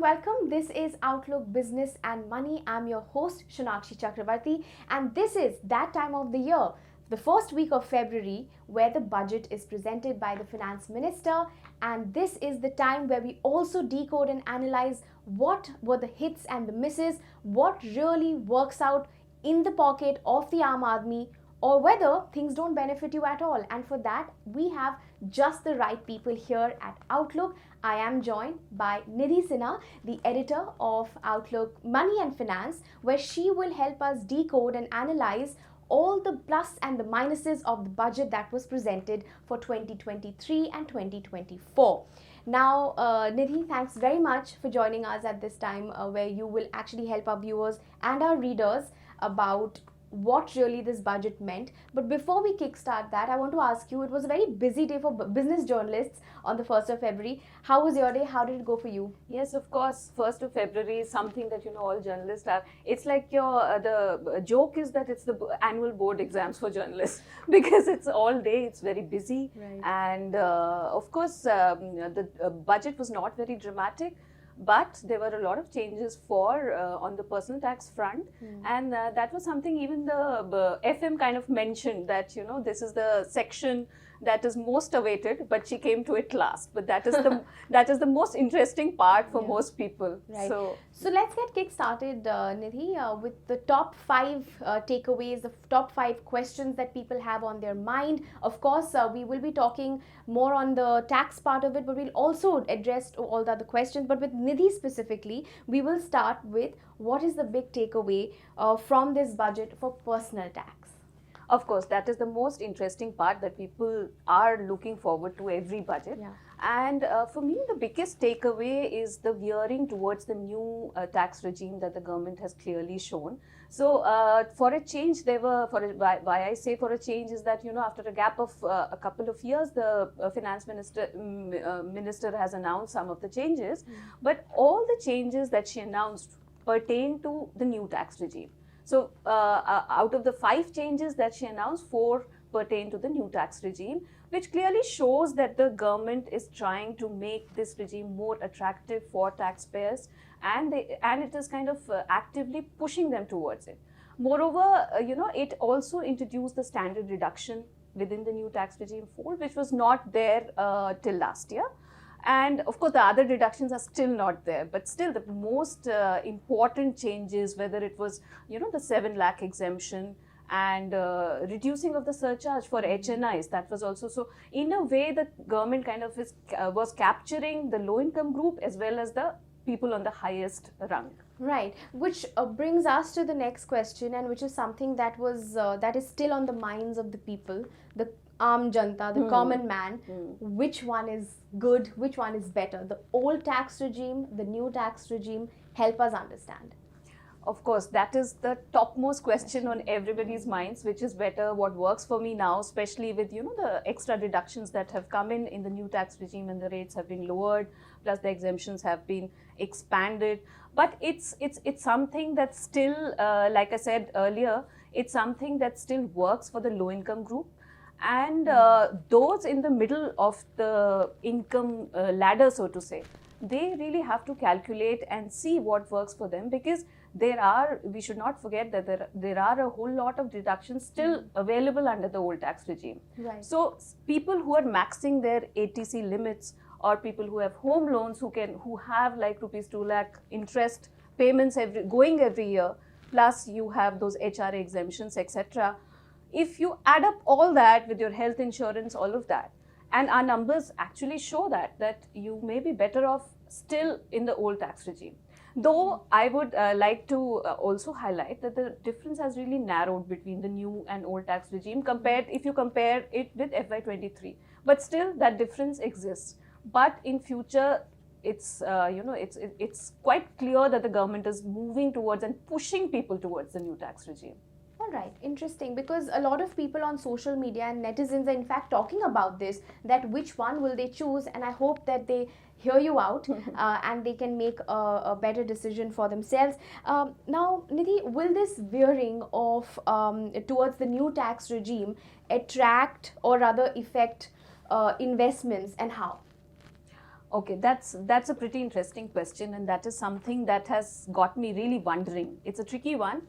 welcome. This is Outlook Business and Money. I'm your host, Shonakshi Chakravarty, and this is that time of the year, the first week of February, where the budget is presented by the Finance Minister. And this is the time where we also decode and analyze what were the hits and the misses, what really works out in the pocket of the Aam Aadmi, or whether things don't benefit you at all. And for that, we have just the right people here at Outlook. I am joined by Nidhi Sinha, the editor of Outlook Money and Finance, where she will help us decode and analyze all the plus and the minuses of the budget that was presented for 2023 and 2024. Now, Nidhi, thanks very much for joining us at this time where you will actually help our viewers and our readers about what really this budget meant. But before we kickstart that, I want to ask you, it was a very busy day for business journalists on the 1st of February. How was your day? How did it go for you? Yes, of course, 1st of February is something that, all journalists have. It's like the joke is that it's the annual board exams for journalists because it's all day, it's very busy. Right. And of course, the budget was not very dramatic. But there were a lot of changes for on the personal tax front, and that was something even the FM kind of mentioned that this is the section that is most awaited, but she came to it last. But that is the that is the most interesting part for most people. Right. So let's get kick-started, Nidhi, with the top 5 takeaways, the top 5 questions that people have on their mind. Of course, we will be talking more on the tax part of it, but we'll also address all the other questions. But with Nidhi specifically, we will start with what is the big takeaway from this budget for personal tax? of course, that is the most interesting part that people are looking forward to every budget. Yeah. And for me, the biggest takeaway is the veering towards the new tax regime that the government has clearly shown. So for a change, why I say for a change is that, after a gap of a couple of years, the Finance Minister has announced some of the changes, but all the changes that she announced pertain to the new tax regime. So out of the 5 changes that she announced, 4 pertain to the new tax regime, which clearly shows that the government is trying to make this regime more attractive for taxpayers, and it is kind of actively pushing them towards it. Moreover, it also introduced the standard deduction within the new tax regime fold, which was not there till last year. And of course, the other deductions are still not there, but still the most important changes, whether it was, the 7 lakh exemption and reducing of the surcharge for HNIs, that was also, so in a way the government kind of was capturing the low income group as well as the people on the highest rung. Right, which brings us to the next question, and which is something that was that is still on the minds of the people, the Aam Janta, the common man. Which one is good, which one is better? The old tax regime, the new tax regime? Help us understand. Of course, that is the topmost question on everybody's minds, which is better, what works for me now, especially with, the extra deductions that have come in the new tax regime, and the rates have been lowered, plus the exemptions have been expanded. But it's something that still, like I said earlier, it's something that still works for the low income group. And those in the middle of the income ladder, so to say, they really have to calculate and see what works for them, because we should not forget that there are a whole lot of deductions still available under the old tax regime. Right. So people who are maxing their ATC limits, or people who have home loans who have like ₹2 lakh interest payments going every year, plus you have those HRA exemptions, etc. If you add up all that with your health insurance, all of that, and our numbers actually show that you may be better off still in the old tax regime. Though I would like to also highlight that the difference has really narrowed between the new and old tax regime if you compare it with FY23. But still that difference exists. But in future, it's quite clear that the government is moving towards and pushing people towards the new tax regime. All right, interesting, because a lot of people on social media and netizens are in fact talking about this, that which one will they choose, and I hope that they hear you out and they can make a better decision for themselves. Now, Nidhi, will this veering of towards the new tax regime attract or rather affect investments, and how? Okay, that's a pretty interesting question, and that is something that has got me really wondering. It's a tricky one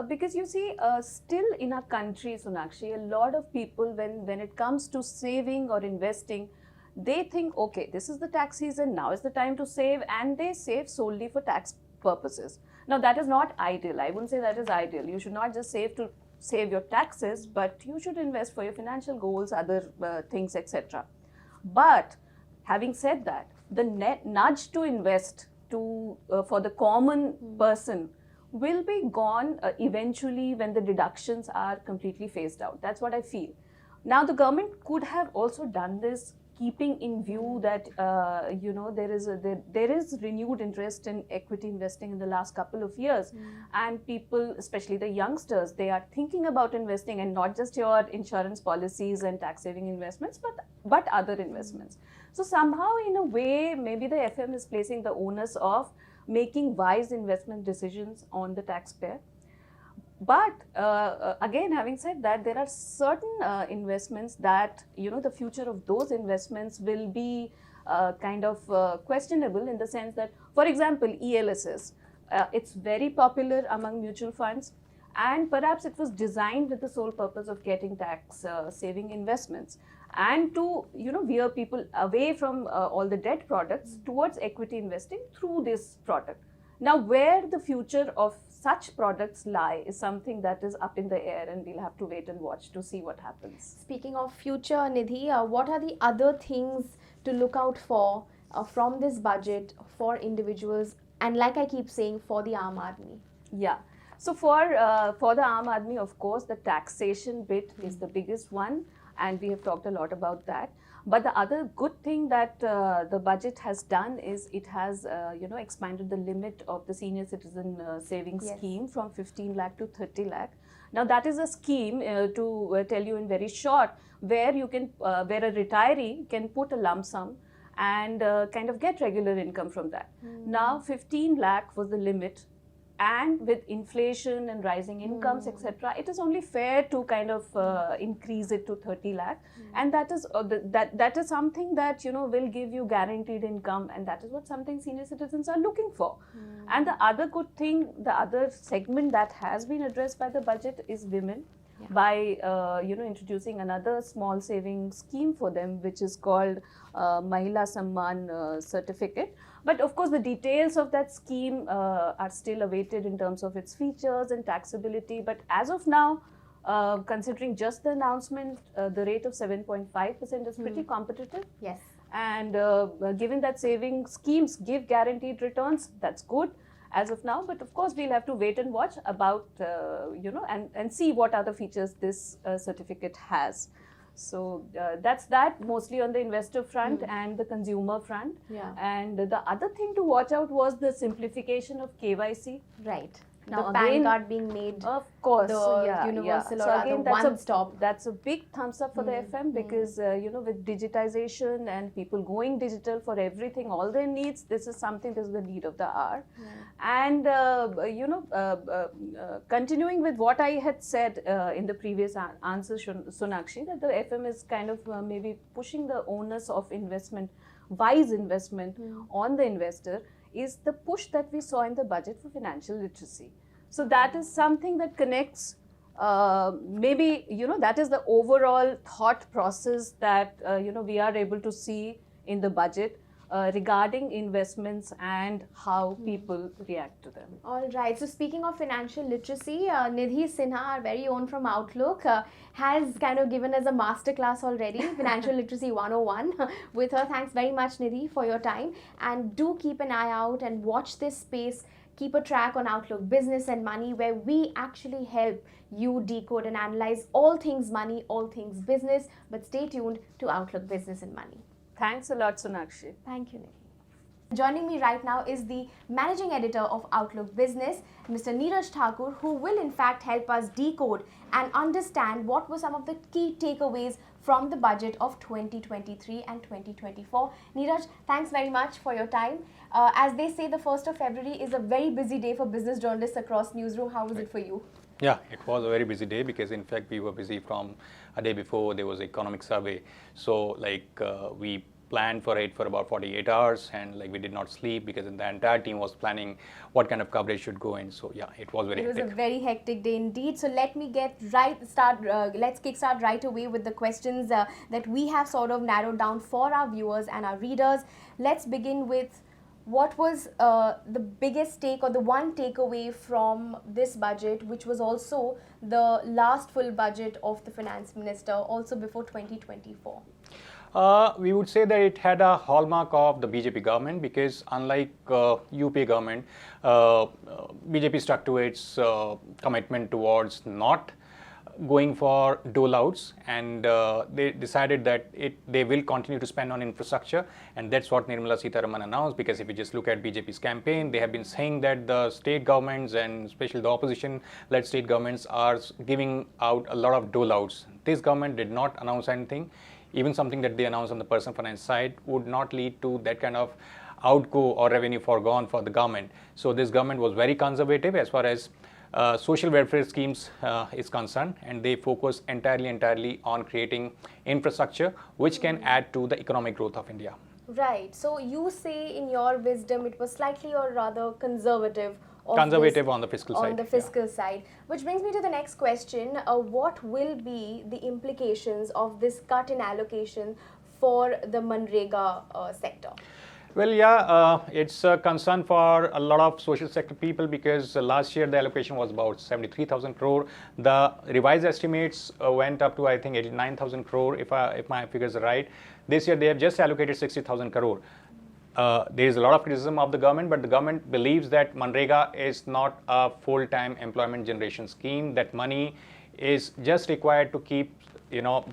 because you see, still in our country, Shonakshi, a lot of people, when it comes to saving or investing, they think, okay, this is the tax season, now is the time to save, and they save solely for tax purposes. Now, that is not ideal. I wouldn't say that is ideal. You should not just save to save your taxes, but you should invest for your financial goals, other things, etc. But having said that, the nudge to invest for the common person will be gone eventually when the deductions are completely phased out. That's what I feel. Now, the government could have also done this, keeping in view that there is renewed interest in equity investing in the last couple of years, and people, especially the youngsters, they are thinking about investing, and not just your insurance policies and tax saving investments, but other investments. So somehow, in a way, maybe the FM is placing the onus of making wise investment decisions on the taxpayer. But again, having said that, there are certain investments that, the future of those investments will be kind of questionable, in the sense that, for example, ELSS, it's very popular among mutual funds, and perhaps it was designed with the sole purpose of getting tax saving investments, and to veer people away from all the debt products towards equity investing through this product. Now, where the future of such products lie is something that is up in the air, and we'll have to wait and watch to see what happens. Speaking of future, Nidhi, what are the other things to look out for from this budget for individuals, and like I keep saying, for the Aam Aadmi? Yeah. So for the Aam Aadmi, of course, the taxation bit is the biggest one, and we have talked a lot about that. But the other good thing that the budget has done is it has expanded the limit of the senior citizen savings scheme from 15 lakh to 30 lakh. Now, that is a scheme, to tell you in very short, where you can where a retiree can put a lump sum and kind of get regular income from that. Now, 15 lakh was the limit, and with inflation and rising incomes, etc., it is only fair to kind of increase it to 30 lakh, and that is that is something that will give you guaranteed income, and that is what something senior citizens are looking for. And the other good thing, the other segment that has been addressed by the budget is women, by introducing another small saving scheme for them, which is called Mahila Samman certificate. But of course, the details of that scheme are still awaited in terms of its features and taxability. But as of now, considering just the announcement, the rate of 7.5% is pretty competitive. Yes. And given that saving schemes give guaranteed returns, that's good as of now. But of course, we'll have to wait and watch about, and see what other features this certificate has. So that's that, mostly on the investor front and the consumer front. Yeah. And the other thing to watch out was the simplification of KYC. Right. Now, the PAN card being made, of course, the universal or again, one stop. That's a big thumbs up for the FM, because with digitization and people going digital for everything, all their needs, this is the need of the hour. And continuing with what I had said in the previous answer, Shonakshi, that the FM is kind of maybe pushing the onus of investment, wise investment, on the investor, is the push that we saw in the budget for financial literacy. So that is something that connects, maybe, that is the overall thought process that, we are able to see in the budget regarding investments and how people react to them. All right. So speaking of financial literacy, Nidhi Sinha, our very own from Outlook, has kind of given us a masterclass already, Financial Literacy 101 with her. Thanks very much, Nidhi, for your time. And do keep an eye out and watch this space. Keep a track on Outlook Business and Money, where we actually help you decode and analyze all things money, all things business. But stay tuned to Outlook Business and Money. Thanks a lot, Shonakshi. Thank you, Nidhi. Joining me right now is the Managing Editor of Outlook Business, Mr. Neeraj Thakur, who will in fact help us decode and understand what were some of the key takeaways from the budget of 2023 and 2024. Neeraj, thanks very much for your time. As they say, the 1st of February is a very busy day for business journalists across newsroom. How was it for you? Yeah, it was a very busy day, because in fact we were busy from a day before. There was an economic survey. So we planned for it for about 48 hours, and like we did not sleep because the entire team was planning what kind of coverage should go in. So yeah, it was very It was hectic. a very hectic day indeed. So let me let's kickstart right away with the questions that we have sort of narrowed down for our viewers and our readers. Let's begin with what was the biggest take or the one takeaway from this budget, which was also the last full budget of the finance minister, also before 2024. We would say that it had a hallmark of the BJP government, because unlike UP government, BJP stuck to its commitment towards not going for dole-outs, and they decided that they will continue to spend on infrastructure, and that's what Nirmala Sitharaman announced. Because if you just look at BJP's campaign, they have been saying that the state governments, and especially the opposition-led state governments, are giving out a lot of dole-outs. This government did not announce anything. Even something that they announced on the personal finance side would not lead to that kind of outgo or revenue forgone for the government. So this government was very conservative as far as social welfare schemes is concerned, and they focus entirely on creating infrastructure which can add to the economic growth of India. Right. So you say in your wisdom it was slightly or rather conservative. Conservative on the fiscal side. On the fiscal side. Which brings me to the next question. What will be the implications of this cut in allocation for the Manrega sector? Well, yeah, it's a concern for a lot of social sector people, because last year the allocation was about 73,000 crore. The revised estimates went up to, I think, 89,000 crore, if my figures are right. This year they have just allocated 60,000 crore. There is a lot of criticism of the government, but the government believes that Manrega is not a full-time employment generation scheme. That money is just required to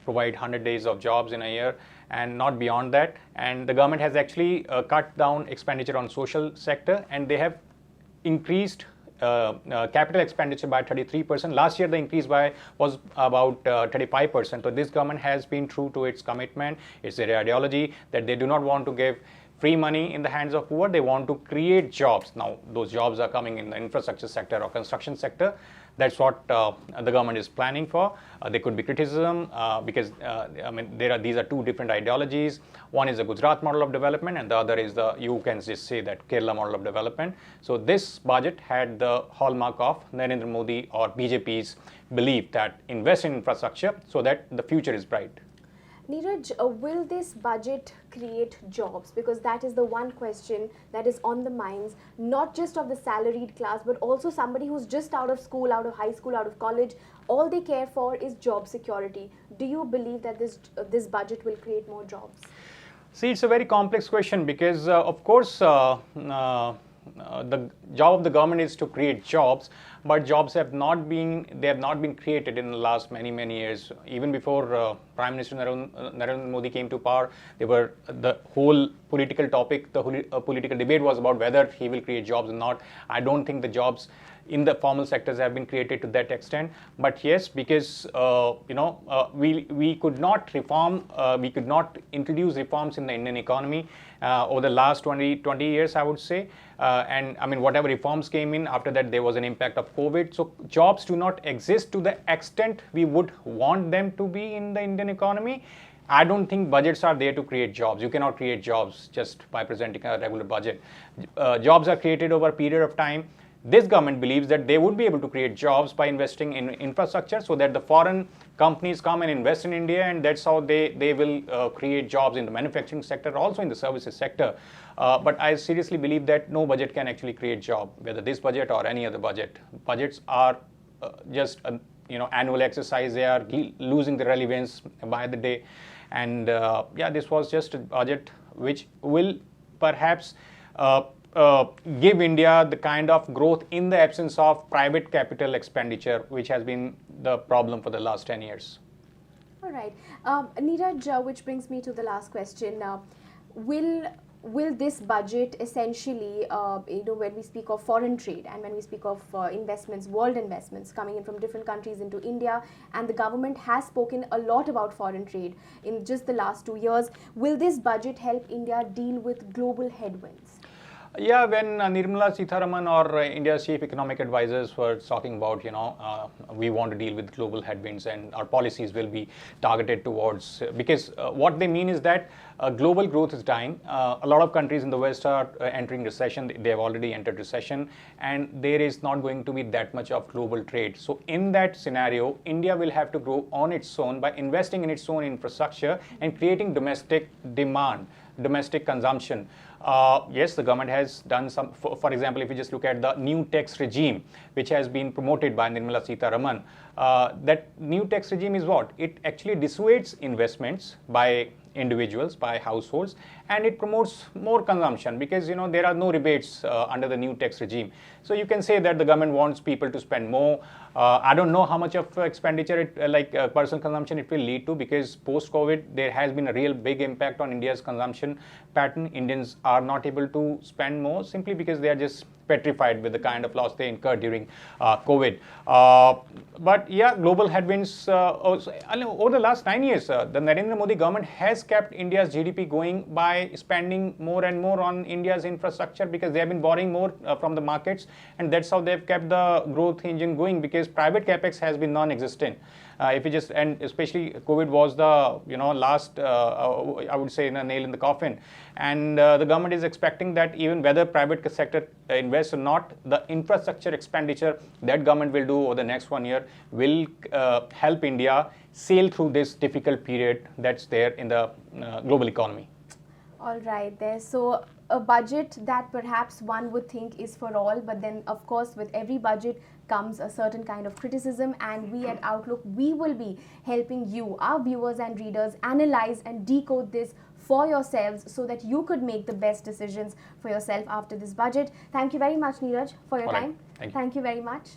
provide 100 days of jobs in a year, and not beyond that. And the government has actually cut down expenditure on social sector, and they have increased capital expenditure by 33%. Last year the increase was about 35%. So this government has been true to its commitment. It's their ideology that they do not want to give free money in the hands of poor. They want to create jobs. Now those jobs are coming in the infrastructure sector or construction sector. That's what the government is planning for. There could be criticism because these are two different ideologies. One is the Gujarat model of development, and the other is you can just say that Kerala model of development. So this budget had the hallmark of Narendra Modi or BJP's belief that invest in infrastructure so that the future is bright. Neeraj, will this budget create jobs? Because that is the one question that is on the minds, not just of the salaried class, but also somebody who's just out of school, out of high school, out of college. All they care for is job security. Do you believe that this budget will create more jobs? See, it's a very complex question, because of course the job of the government is to create jobs, but jobs have not been created in the last many years. Even before Prime Minister Narendra Modi came to power, the whole political topic, the whole political debate was about whether he will create jobs or not. I don't think the jobs in the formal sectors have been created to that extent. But yes, because we could not introduce reforms in the Indian economy over the last 20 years, I would say. And I mean, whatever reforms came in after that, there was an impact of COVID. So jobs do not exist to the extent we would want them to be in the Indian economy. I don't think budgets are there to create jobs. You cannot create jobs just by presenting a regular budget. Jobs are created over a period of time. This government believes that they would be able to create jobs by investing in infrastructure, so that the foreign companies come and invest in India, and that's how they will create jobs in the manufacturing sector, also in the services sector. But I seriously believe that no budget can actually create job, whether this budget or any other budget. Budgets are just annual exercise. They are losing the relevance by the day. And this was just a budget which will perhaps give India the kind of growth in the absence of private capital expenditure, which has been the problem for the last 10 years. All right. Neeraj, which brings me to the last question. Will this budget essentially, when we speak of foreign trade and when we speak of investments, world investments coming in from different countries into India, and the government has spoken a lot about foreign trade in just the last 2 years, will this budget help India deal with global headwinds? Yeah, when Nirmala Sitharaman or India's chief economic advisors were talking about, we want to deal with global headwinds and our policies will be targeted towards, because what they mean is that global growth is dying. A lot of countries in the West are entering recession. They have already entered recession, and there is not going to be that much of global trade. So in that scenario, India will have to grow on its own by investing in its own infrastructure and creating domestic demand, domestic consumption. Yes, the government has done some, for example, if you just look at the new tax regime, which has been promoted by Nirmala Sitharaman, that new tax regime is what? It actually dissuades investments by individuals, by households, and it promotes more consumption because there are no rebates under the new tax regime. So you can say that the government wants people to spend more. I don't know how much of expenditure personal consumption it will lead to, because post-COVID there has been a real big impact on India's consumption pattern. Indians are not able to spend more simply because they are just petrified with the kind of loss they incurred during COVID. But yeah, global headwinds over the last 9 years, the Narendra Modi government has kept India's GDP going by spending more and more on India's infrastructure, because they have been borrowing more from the markets, and that's how they've kept the growth engine going, because private capex has been non-existent. If you just, and especially COVID was the last I would say a nail in the coffin, and the government is expecting that even whether private sector invests or not, the infrastructure expenditure that government will do over the next 1 year will help India sail through this difficult period that's there in the global economy. All right, there. So a budget that perhaps one would think is for all, but then of course with every budget comes a certain kind of criticism, and we at Outlook, we will be helping you, our viewers and readers, analyze and decode this for yourselves so that you could make the best decisions for yourself after this budget. Thank you very much, Neeraj, for your time. Thank you. Thank you very much.